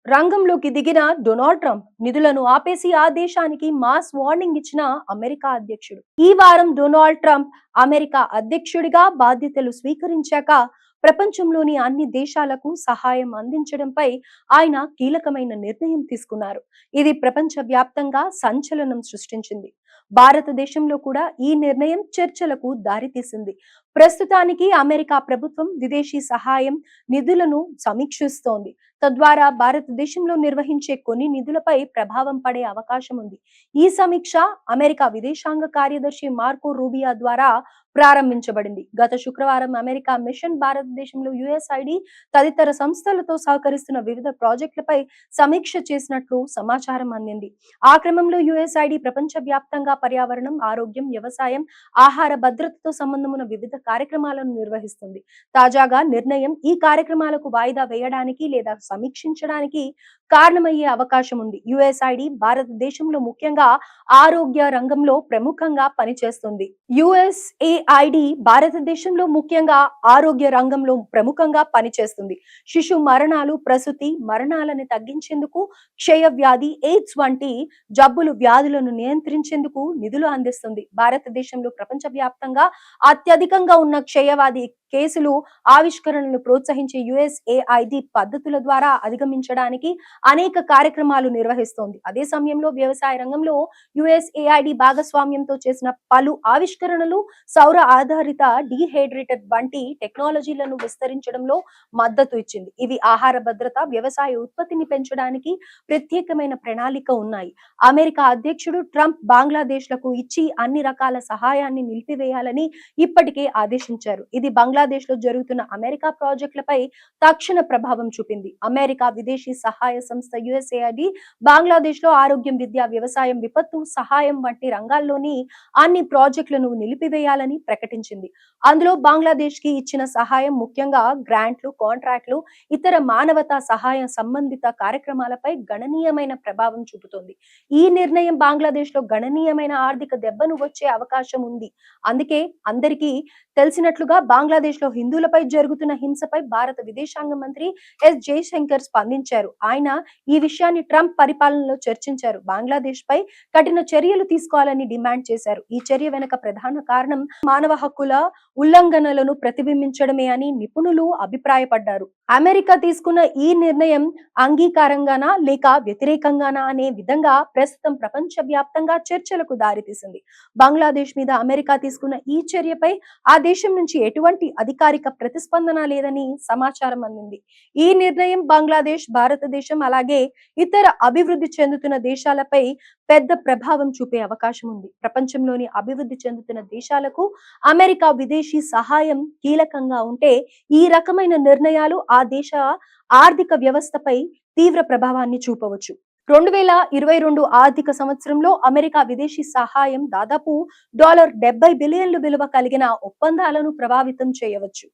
రంగంలోకి దిగిన Donald Trump నిధులను ఆపేసి ఆ దేశానికి మాస్ వార్నింగ్ ఇచ్చిన అమెరికా అధ్యక్షుడు. ఈ వారం డొనాల్డ్ ట్రంప్ అమెరికా అధ్యక్షుడిగా బాధ్యతలు స్వీకరించాక ప్రపంచంలోని అన్ని దేశాలకు సహాయం అందించడంపై ఆయన కీలకమైన నిర్ణయం తీసుకున్నారు. ఇది ప్రపంచ వ్యాప్తంగా సంచలనం సృష్టించింది. భారతదేశంలో కూడా ఈ నిర్ణయం చర్చలకు దారితీసింది. ప్రస్తుతానికి అమెరికా ప్రభుత్వం విదేశీ సహాయం నిధులను సమీక్షిస్తోంది. తద్వారా భారతదేశంలో నిర్వహించే కొన్ని నిధులపై ప్రభావం పడే అవకాశం ఉంది. ఈ సమీక్ష అమెరికా విదేశాంగ కార్యదర్శి మార్కో రూబియా ద్వారా ప్రారంభించబడింది. గత శుక్రవారం అమెరికా మిషన్ భారతదేశంలో యుఎస్ఐడి తదితర సంస్థలతో సహకరిస్తున్న వివిధ ప్రాజెక్టులపై సమీక్ష చేసినట్లు సమాచారం అందింది. ఆ క్రమంలో యుఎస్ఐడి ప్రపంచ వ్యాప్తంగా పర్యావరణం, ఆరోగ్యం, వ్యవసాయం, ఆహార భద్రతతో సంబంధం ఉన్న వివిధ కార్యక్రమాలను నిర్వహిస్తుంది. తాజాగా నిర్ణయం ఈ కార్యక్రమాలకు వాయిదా వేయడానికి లేదా సమీక్షించడానికి కారణమయ్యే అవకాశం ఉంది. యుఎస్ఐడి భారతదేశంలో ముఖ్యంగా ఆరోగ్య రంగంలో ప్రముఖంగా పనిచేస్తుంది. యుఎస్ఏఐడి భారతదేశంలో ముఖ్యంగా ఆరోగ్య రంగంలో ప్రముఖంగా పనిచేస్తుంది. శిశు మరణాలు, ప్రసూతి మరణాలను తగ్గించేందుకు, క్షయ వ్యాధి, ఎయిడ్స్ వంటి వ్యాధులను నియంత్రించేందుకు నిధులు అందిస్తుంది. భారతదేశంలో ప్రపంచ వ్యాప్తంగా అత్యధికంగా ఉన్న క్షయవ్యాధి కేసులు ఆవిష్కరణలు ప్రోత్సహించే యుఎస్ఏఐడి పద్ధతుల ద్వారా అధిగమించడానికి అనేక కార్యక్రమాలు నిర్వహిస్తోంది. అదే సమయంలో వ్యవసాయ రంగంలో యుఎస్ఏఐడి భాగస్వామ్యంతో చేసిన పలు ఆవిష్కరణలు సౌర ఆధారిత డీహైడ్రేటెడ్ వంటి టెక్నాలజీలను విస్తరించడంలో మద్దతు ఇచ్చింది. ఇవి ఆహార భద్రత, వ్యవసాయ ఉత్పత్తిని పెంచడానికి ప్రత్యేకమైన ప్రణాళిక ఉన్నాయి. అమెరికా అధ్యక్షుడు ట్రంప్ బంగ్లాదేశ్ లకు ఇచ్చి అన్ని రకాల సహాయాన్ని నిలిపివేయాలని ఇప్పటికే ఆదేశించారు. ఇది బంగ్లాదేశ్ లో జరుగుతున్న అమెరికా ప్రాజెక్టులపై తక్షణ ప్రభావం చూపింది. అమెరికా విదేశీ సహాయ సంస్థ యుఎస్ఏఐడి బంగ్లాదేశ్ లో ఆరోగ్యం, విద్య, వ్యవసాయం, విపత్తు సహాయం వంటి రంగాల్లోని అన్ని ప్రాజెక్టులను నిలిపివేయాలని ప్రకటించింది. అందులో బంగ్లాదేశ్ కి ఇచ్చిన సహాయం ముఖ్యంగా గ్రాంట్లు, కాంట్రాక్ట్లు, ఇతర మానవతా సహాయ సంబంధిత కార్యక్రమాలపై గణనీయమైన ప్రభావం చూపుతోంది. ఈ నిర్ణయం బంగ్లాదేశ్ లో గణనీయమైన ఆర్థిక దెబ్బను వచ్చే అవకాశం ఉంది. అందుకే అందరికీ తెలిసినట్లుగా బంగ్లాదేశ్ లో హిందువులపై జరుగుతున్న హింసపై భారత విదేశాంగ మంత్రి ఎస్ జయశంకర్ స్పందించారు. ఆయన ఈ విషయాన్ని ట్రంప్ పరిపాలనలో చర్చించారు. బంగ్లాదేశ్ పై కఠిన చర్యలు తీసుకోవాలని డిమాండ్ చేశారు. ఈ చర్య వెనుక ప్రధాన కారణం మానవ హక్కుల ఉల్లంఘనలను ప్రతిబింబించడమే అని నిపుణులు అభిప్రాయపడ్డారు. అమెరికా తీసుకున్న ఈ నిర్ణయం అంగీకారంగానా లేక వ్యతిరేకంగానా అనే విధంగా ప్రస్తుతం ప్రపంచ వ్యాప్తంగా చర్చలకు దారితీసింది. బంగ్లాదేశ్ మీద అమెరికా తీసుకున్న ఈ చర్యపై ఆ దేశం నుంచి ఎటువంటి అధికారిక ప్రతిస్పందన లేదని సమాచారం అందింది. ఈ నిర్ణయం బంగ్లాదేశ్, భారతదేశం అలాగే ఇతర అభివృద్ధి చెందుతున్న దేశాలపై పెద్ద ప్రభావం చూపే అవకాశం ఉంది. ప్రపంచంలోని అభివృద్ధి చెందుతున్న దేశాలకు అమెరికా విదేశీ సహాయం కీలకంగా ఉంటే ఈ రకమైన నిర్ణయాలు ఆ దేశ ఆర్థిక వ్యవస్థపై తీవ్ర ప్రభావాన్ని చూపవచ్చు. 2022 ఆర్థిక సంవత్సరంలో అమెరికా విదేశీ సహాయం దాదాపు $70 బిలియన్లు విలువ కలిగిన ఒప్పందాలను ప్రభావితం చేయవచ్చు.